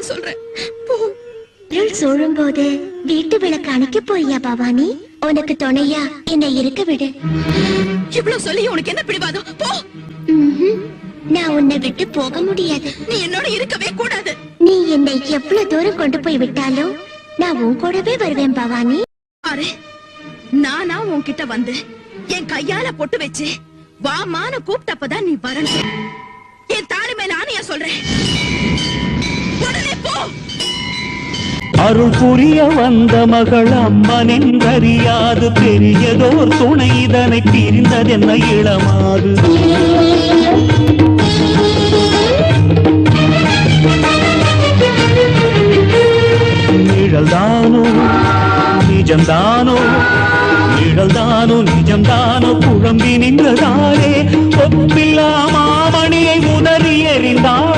போகாதன்னு சொல்றேன். போ. இருள் சூழும் போது வீட்டு விளக்கு அணைக்க போறியா பவானி? உனக்கு துணையா என்னை இருக்க விடு. இவ்வளவு சொல்லி உனக்கு என்ன பிடிவாதம்? போ. நான் உன்னை விட்டு போக முடியாது. நீ என்னோட இருக்கவே கூடாது. நீ என்னை எவ்வளவு தூரம் கொண்டு போய் விட்டாலும் நான் உன் கூடவே வருவேன் பவானி. பாரு, நானா உன்கிட்ட வந்து என் கையால பொட்டு வச்சு வாமான கூப்பிட்டப்பதான் நீ வரணும். என் தாலி மேல ஆணையா சொல்றேன். உடனே போ. அருள் புரிய வந்த மகள் அம்மன் என்றறியாது பெரியதோர் துணை இதனை பிரிந்ததென்ன இளமாது. நிழல்தானோ நிஜம்தானோ, நிழல்தானோ நிஜம்தானோ குழம்பி நின்றதாரே ஒப்பில்லா மாமணியை உதறி எறிந்தார்.